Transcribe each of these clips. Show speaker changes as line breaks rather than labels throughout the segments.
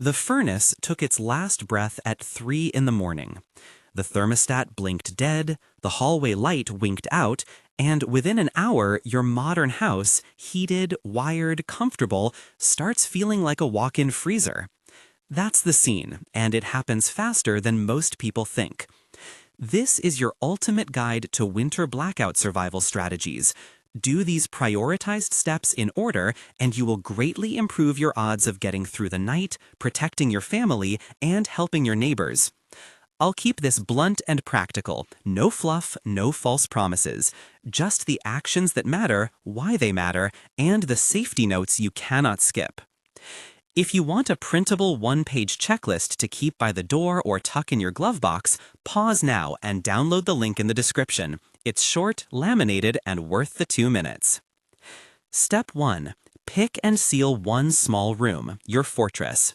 The furnace took its last breath at 3 in the morning. The thermostat blinked dead, the hallway light winked out, and within an hour, your modern house, heated, wired, comfortable, starts feeling like a walk-in freezer. That's the scene, and it happens faster than most people think. This is your ultimate guide to winter blackout survival strategies. Do these prioritized steps in order, and you will greatly improve your odds of getting through the night, protecting your family, and helping your neighbors. I'll keep this blunt and practical. No fluff, no false promises. Just the actions that matter, why they matter, and the safety notes you cannot skip. If you want a printable one-page checklist to keep by the door or tuck in your glove box, pause now and download the link in the description. It's short, laminated, and worth the 2 minutes. Step 1. Pick and seal one small room, your fortress.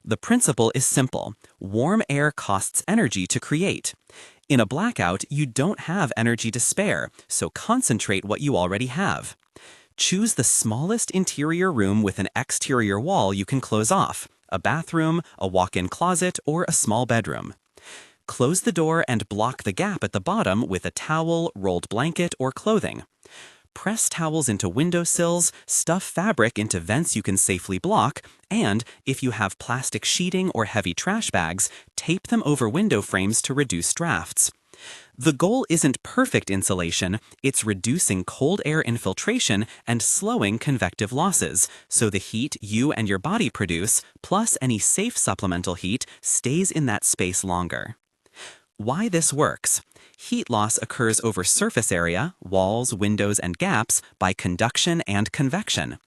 The principle is simple. Warm air costs energy to create. In a blackout, you don't have energy to spare, so concentrate what you already have. Choose the smallest interior room with an exterior wall you can close off, a bathroom, a walk-in closet, or a small bedroom. Close the door and block the gap at the bottom with a towel, rolled blanket, or clothing. Press towels into windowsills, stuff fabric into vents you can safely block, and, if you have plastic sheeting or heavy trash bags, tape them over window frames to reduce drafts. The goal isn't perfect insulation, it's reducing cold air infiltration and slowing convective losses, so the heat you and your body produce, plus any safe supplemental heat, stays in that space longer. Why this works? Heat loss occurs over surface area, walls, windows, and gaps by conduction and convection.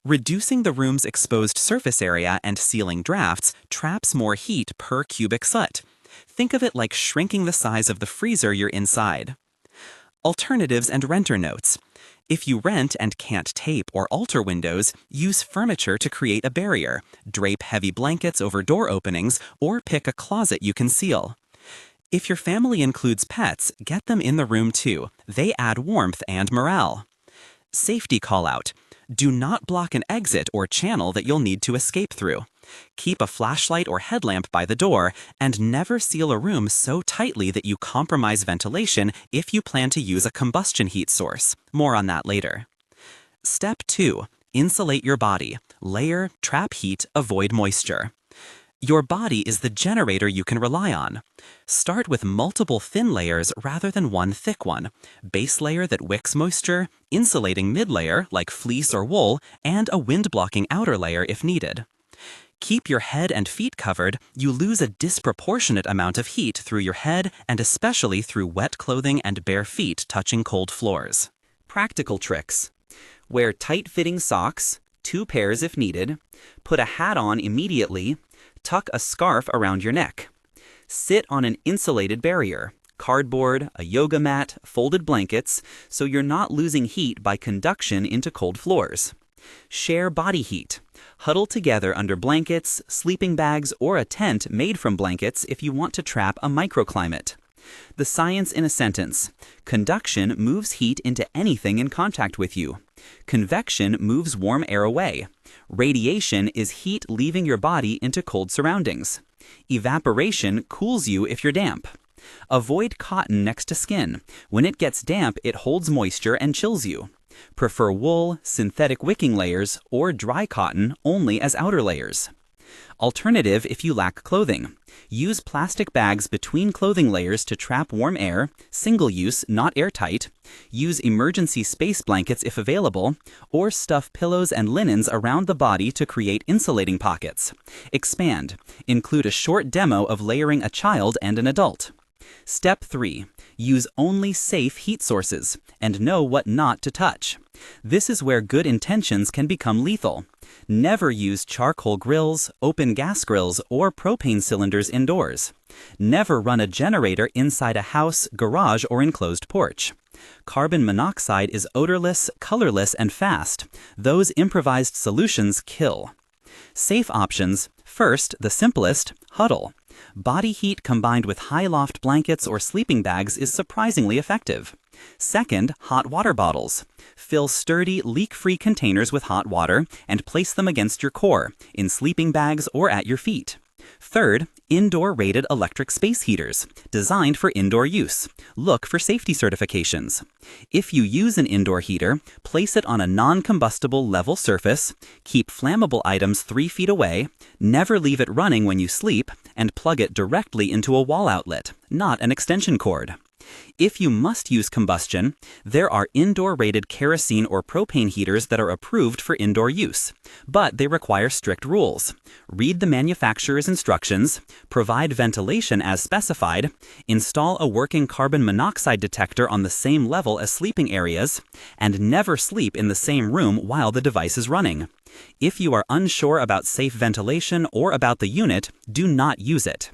Reducing the room's exposed surface area and sealing drafts traps more heat per cubic foot. Think of it like shrinking the size of the freezer you're inside. Alternatives and renter notes. If you rent and can't tape or alter windows, use furniture to create a barrier, drape heavy blankets over door openings, or pick a closet you can seal. If your family includes pets, get them in the room too. They add warmth and morale. Safety call-out. Do not block an exit or channel that you'll need to escape through. Keep a flashlight or headlamp by the door, and never seal a room so tightly that you compromise ventilation if you plan to use a combustion heat source. More on that later. Step 2. Insulate your body. Layer, trap heat, avoid moisture. Your body is the generator you can rely on. Start with multiple thin layers rather than one thick one. Base layer that wicks moisture, insulating mid-layer like fleece or wool, and a wind-blocking outer layer if needed. Keep your head and feet covered, you lose a disproportionate amount of heat through your head and especially through wet clothing and bare feet touching cold floors. Practical tricks. Wear tight-fitting socks, 2 pairs if needed. Put a hat on immediately. Tuck a scarf around your neck. Sit on an insulated barrier, cardboard, a yoga mat, folded blankets, so you're not losing heat by conduction into cold floors. Share body heat. Huddle together under blankets, sleeping bags, or a tent made from blankets if you want to trap a microclimate. The science in a sentence. Conduction moves heat into anything in contact with you. Convection moves warm air away. Radiation is heat leaving your body into cold surroundings. Evaporation cools you if you're damp. Avoid cotton next to skin. When it gets damp, it holds moisture and chills you. Prefer wool, synthetic wicking layers, or dry cotton only as outer layers. Alternative if you lack clothing. Use plastic bags between clothing layers to trap warm air, single use, not airtight. Use emergency space blankets if available, or stuff pillows and linens around the body to create insulating pockets. Expand. Include a short demo of layering a child and an adult. Step 3. Use only safe heat sources, and know what not to touch. This is where good intentions can become lethal. Never use charcoal grills, open gas grills, or propane cylinders indoors. Never run a generator inside a house, garage, or enclosed porch. Carbon monoxide is odorless, colorless, and fast. Those improvised solutions kill. Safe options. First, the simplest, huddle. Body heat combined with high loft blankets or sleeping bags is surprisingly effective.
Second, hot water bottles. Fill sturdy, leak-free containers with hot water and place them against your core, in sleeping bags or at your feet. Third, indoor-rated electric space heaters, designed for indoor use. Look for safety certifications. If you use an indoor heater, place it on a non-combustible level surface, keep flammable items 3 feet away, never leave it running when you sleep, and plug it directly into a wall outlet, not an extension cord. If you must use combustion, there are indoor-rated kerosene or propane heaters that are approved for indoor use, but they require strict rules. Read the manufacturer's instructions, provide ventilation as specified, install a working carbon monoxide detector on the same level as sleeping areas, and never sleep in the same room while the device is running. If you are unsure about safe ventilation or about the unit, do not use it.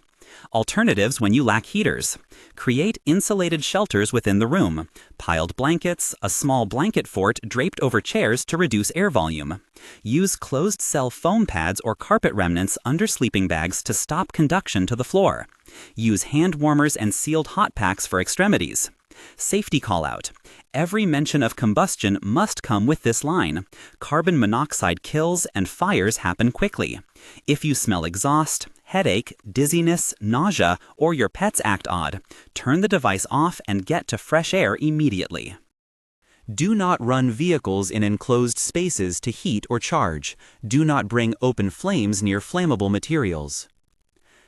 Alternatives when you lack heaters. Create insulated shelters within the room, piled blankets, a small blanket fort draped over chairs to reduce air volume. Use closed-cell foam pads or carpet remnants under sleeping bags to stop conduction to the floor. Use hand warmers and sealed hot packs for extremities. Safety call-out. Every mention of combustion must come with this line. Carbon monoxide kills and fires happen quickly. If you smell exhaust, headache, dizziness, nausea, or your pets act odd, turn the device off and get to fresh air immediately. Do not run vehicles in enclosed spaces to heat or charge. Do not bring open flames near flammable materials.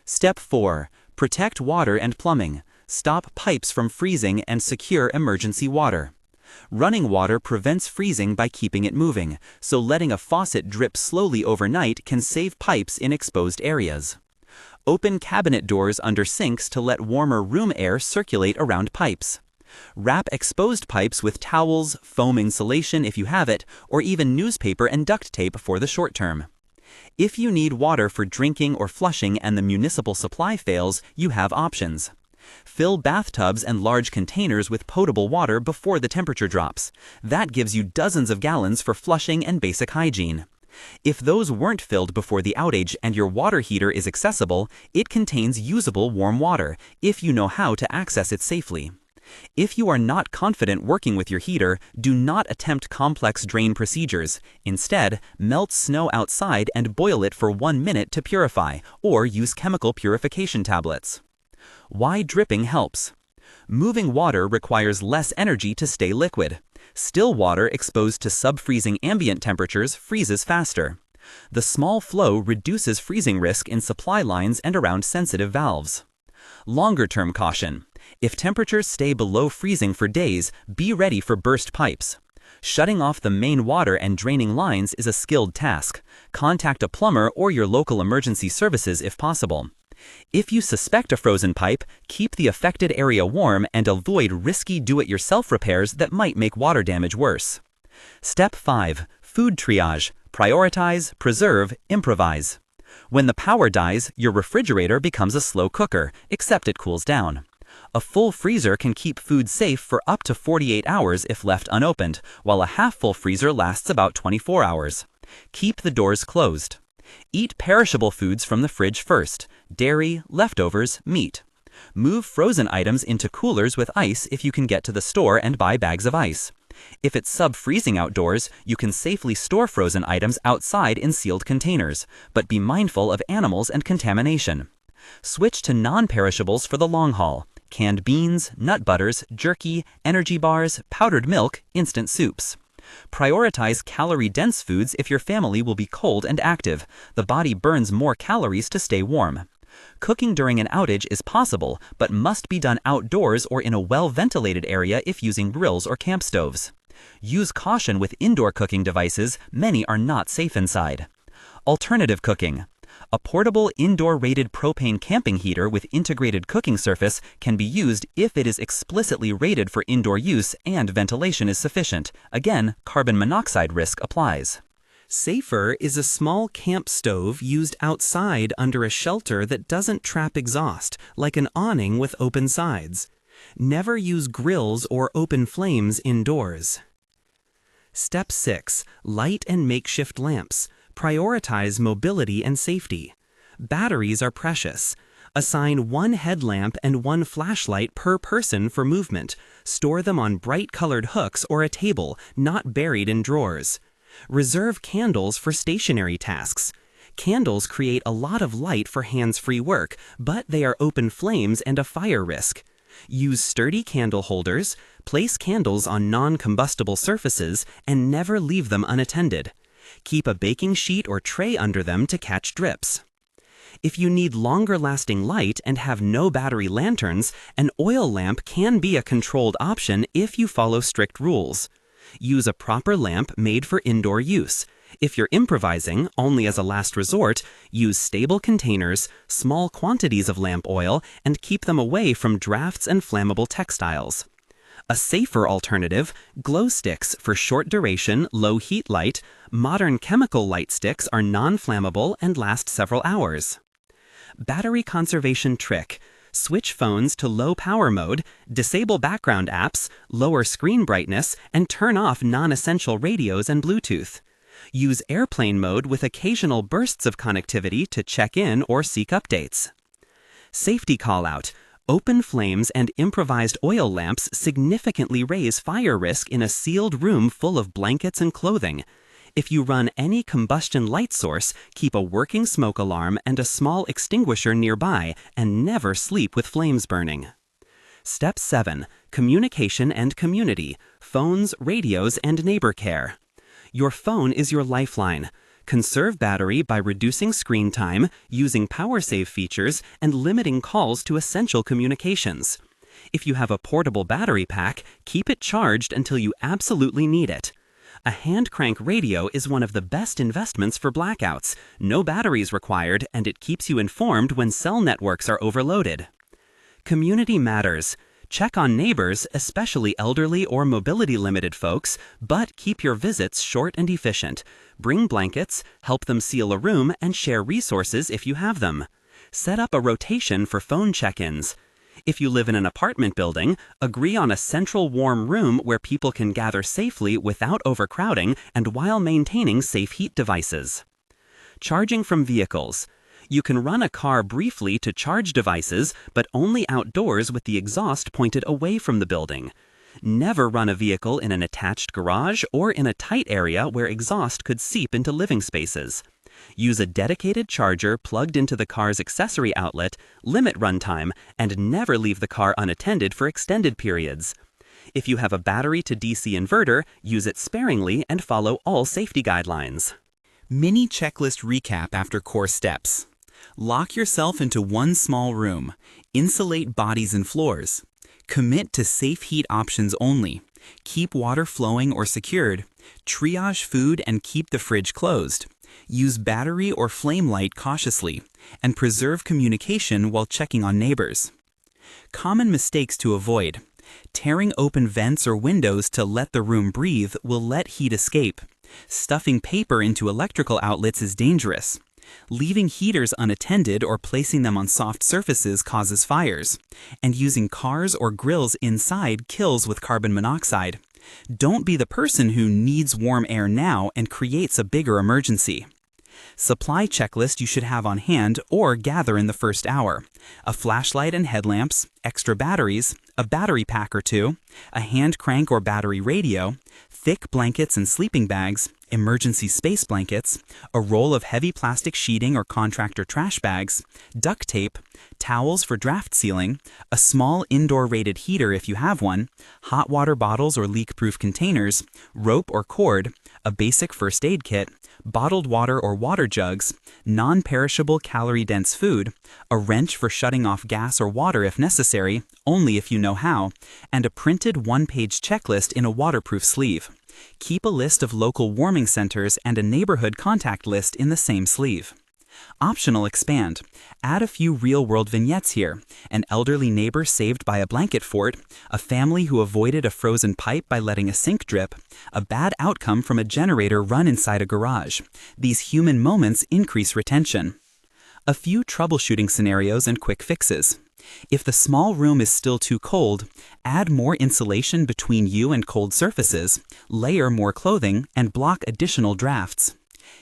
Step 4. Protect water and plumbing. Stop pipes from freezing and secure emergency water. Running water prevents freezing by keeping it moving, so letting a faucet drip slowly overnight can save pipes in exposed areas. Open cabinet doors under sinks to let warmer room air circulate around pipes. Wrap exposed pipes with towels, foam insulation if you have it, or even newspaper and duct tape for the short term. If you need water for drinking or flushing and the municipal supply fails, you have options. Fill bathtubs and large containers with potable water before the temperature drops. That gives you dozens of gallons for flushing and basic hygiene. If those weren't filled before the outage and your water heater is accessible, it contains usable warm water, if you know how to access it safely. If you are not confident working with your heater, do not attempt complex drain procedures. Instead, melt snow outside and boil it for 1 minute to purify, or use chemical purification tablets. Why dripping helps. Moving water requires less energy to stay liquid. Still water exposed to sub-freezing ambient temperatures freezes faster. The small flow reduces freezing risk in supply lines and around sensitive valves. Longer-term caution. If temperatures stay below freezing for days, be ready for burst pipes. Shutting off the main water and draining lines is a skilled task. Contact a plumber or your local emergency services if possible. If you suspect a frozen pipe, keep the affected area warm and avoid risky do-it-yourself repairs that might make water damage worse. Step 5. Food triage. Prioritize, preserve, improvise. When the power dies, your refrigerator becomes a slow cooker, except it cools down. A full freezer can keep food safe for up to 48 hours if left unopened, while a half-full freezer lasts about 24 hours. Keep the doors closed. Eat perishable foods from the fridge first: dairy, leftovers, meat. Move frozen items into coolers with ice if you can get to the store and buy bags of ice. If it's sub-freezing outdoors, you can safely store frozen items outside in sealed containers, but be mindful of animals and contamination. Switch to non-perishables for the long haul: canned beans, nut butters, jerky, energy bars, powdered milk, instant soups. Prioritize calorie-dense foods if your family will be cold and active. The body burns more calories to stay warm. Cooking during an outage is possible, but must be done outdoors or in a well-ventilated area if using grills or camp stoves. Use caution with indoor cooking devices. Many are not safe inside. Alternative cooking. A portable indoor-rated propane camping heater with integrated cooking surface can be used if it is explicitly rated for indoor use and ventilation is sufficient. Again, carbon monoxide risk applies.
Safer is a small camp stove used outside under a shelter that doesn't trap exhaust, like an awning with open sides. Never use grills or open flames indoors. Step 6. Light and makeshift lamps. Prioritize mobility and safety. Batteries are precious. Assign one headlamp and one flashlight per person for movement. Store them on bright-colored hooks or a table, not buried in drawers. Reserve candles for stationary tasks. Candles create a lot of light for hands-free work, but they are open flames and a fire risk. Use sturdy candle holders, place candles on non-combustible surfaces, and never leave them unattended. Keep a baking sheet or tray under them to catch drips. If you need longer-lasting light and have no battery lanterns, an oil lamp can be a controlled option if you follow strict rules. Use a proper lamp made for indoor use. If you're improvising, only as a last resort, use stable containers, small quantities of lamp oil, and keep them away from drafts and flammable textiles. A safer alternative, glow sticks for short duration, low heat light. Modern chemical light sticks are non-flammable and last several hours. Battery conservation trick. Switch phones to low power mode, disable background apps, lower screen brightness, and turn off non-essential radios and Bluetooth. Use airplane mode with occasional bursts of connectivity to check in or seek updates. Safety call-out. Open flames and improvised oil lamps significantly raise fire risk in a sealed room full of blankets and clothing. If you run any combustion light source, keep a working smoke alarm and a small extinguisher nearby, and never sleep with flames burning. Step 7. Communication and community. Phones, radios, and neighbor care. Your phone is your lifeline. Conserve battery by reducing screen time, using power save features, and limiting calls to essential communications. If you have a portable battery pack, keep it charged until you absolutely need it. A hand crank radio is one of the best investments for blackouts. No batteries required, and it keeps you informed when cell networks are overloaded. Community matters. Check on neighbors, especially elderly or mobility-limited folks, but keep your visits short and efficient. Bring blankets, help them seal a room, and share resources if you have them. Set up a rotation for phone check-ins. If you live in an apartment building, agree on a central warm room where people can gather safely without overcrowding and while maintaining safe heat devices. Charging from vehicles. You can run a car briefly to charge devices, but only outdoors with the exhaust pointed away from the building. Never run a vehicle in an attached garage or in a tight area where exhaust could seep into living spaces. Use a dedicated charger plugged into the car's accessory outlet, limit runtime, and never leave the car unattended for extended periods. If you have a battery to DC inverter, use it sparingly and follow all safety guidelines.
Mini checklist recap after core steps. Lock yourself into one small room. Insulate bodies and floors. Commit to safe heat options only. Keep water flowing or secured. Triage food and keep the fridge closed. Use battery or flame light cautiously. And preserve communication while checking on neighbors. Common mistakes to avoid. Tearing open vents or windows to let the room breathe will let heat escape. Stuffing paper into electrical outlets is dangerous. Leaving heaters unattended or placing them on soft surfaces causes fires. And using cars or grills inside kills with carbon monoxide. Don't be the person who needs warm air now and creates a bigger emergency. Supply checklist you should have on hand or gather in the first hour. A flashlight and headlamps, extra batteries, a battery pack or two, a hand crank or battery radio, thick blankets and sleeping bags, emergency space blankets, a roll of heavy plastic sheeting or contractor trash bags, duct tape, towels for draft sealing, a small indoor rated heater if you have one, hot water bottles or leak-proof containers, rope or cord, a basic first aid kit, bottled water or water jugs, non-perishable calorie-dense food, a wrench for shutting off gas or water if necessary, only if you know how, and a printed one-page checklist in a waterproof sleeve. Keep a list of local warming centers and a neighborhood contact list in the same sleeve. Optional expand. Add a few real-world vignettes here. An elderly neighbor saved by a blanket fort, a family who avoided a frozen pipe by letting a sink drip, a bad outcome from a generator run inside a garage. These human moments increase retention. A few troubleshooting scenarios and quick fixes. If the small room is still too cold, add more insulation between you and cold surfaces, layer more clothing, and block additional drafts.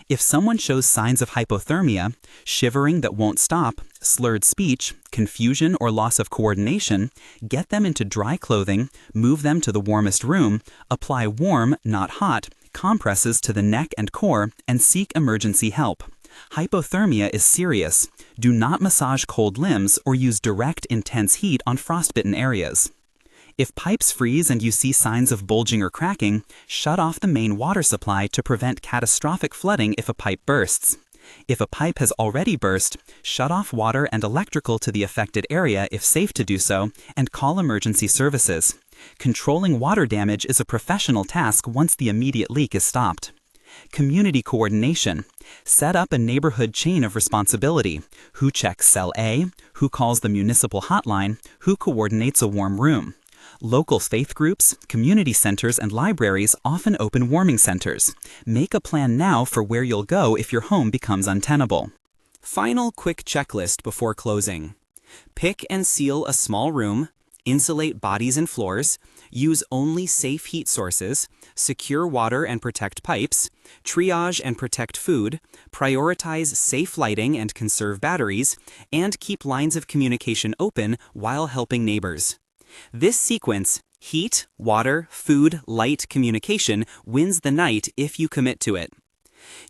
If someone shows signs of hypothermia, shivering that won't stop, slurred speech, confusion, or loss of coordination, get them into dry clothing, move them to the warmest room, apply warm, not hot, compresses to the neck and core, and seek emergency help. Hypothermia is serious. Do not massage cold limbs or use direct, intense heat on frostbitten areas. If pipes freeze and you see signs of bulging or cracking, shut off the main water supply to prevent catastrophic flooding if a pipe bursts. If a pipe has already burst, shut off water and electrical to the affected area if safe to do so, and call emergency services. Controlling water damage is a professional task once the immediate leak is stopped. Community coordination. Set up a neighborhood chain of responsibility. Who checks cell A? Who calls the municipal hotline? Who coordinates a warm room? Local faith groups, community centers, and libraries often open warming centers. Make a plan now for where you'll go if your home becomes untenable.
Final quick checklist before closing. Pick and seal a small room, insulate bodies and floors, use only safe heat sources, secure water and protect pipes, triage and protect food, prioritize safe lighting and conserve batteries, and keep lines of communication open while helping neighbors. This sequence, heat, water, food, light, communication, wins the night if you commit to it.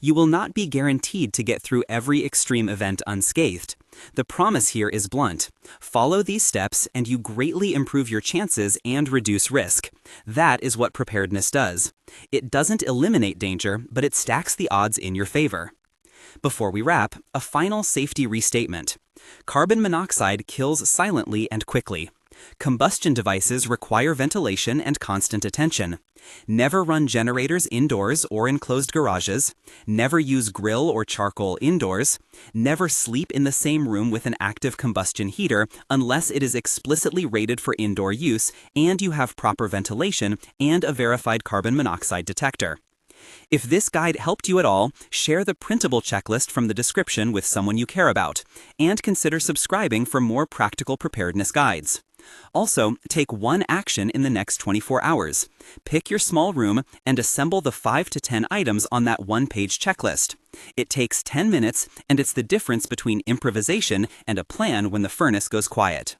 You will not be guaranteed to get through every extreme event unscathed. The promise here is blunt. Follow these steps and you greatly improve your chances and reduce risk. That is what preparedness does. It doesn't eliminate danger, but it stacks the odds in your favor. Before we wrap, a final safety restatement. Carbon monoxide kills silently and quickly. Combustion devices require ventilation and constant attention. Never run generators indoors or in closed garages. Never use grill or charcoal indoors. Never sleep in the same room with an active combustion heater unless it is explicitly rated for indoor use and you have proper ventilation and a verified carbon monoxide detector. If this guide helped you at all, share the printable checklist from the description with someone you care about, and consider subscribing for more practical preparedness guides. Also, take one action in the next 24 hours. Pick your small room and assemble the 5 to 10 items on that one-page checklist. It takes 10 minutes, and it's the difference between improvisation and a plan when the furnace goes quiet.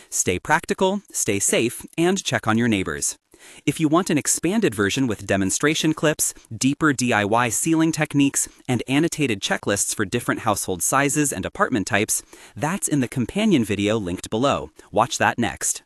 Stay practical, stay safe, and check on your neighbors. If you want an expanded version with demonstration clips, deeper DIY sealing techniques, and annotated checklists for different household sizes and apartment types, that's in the companion video linked below. Watch that next.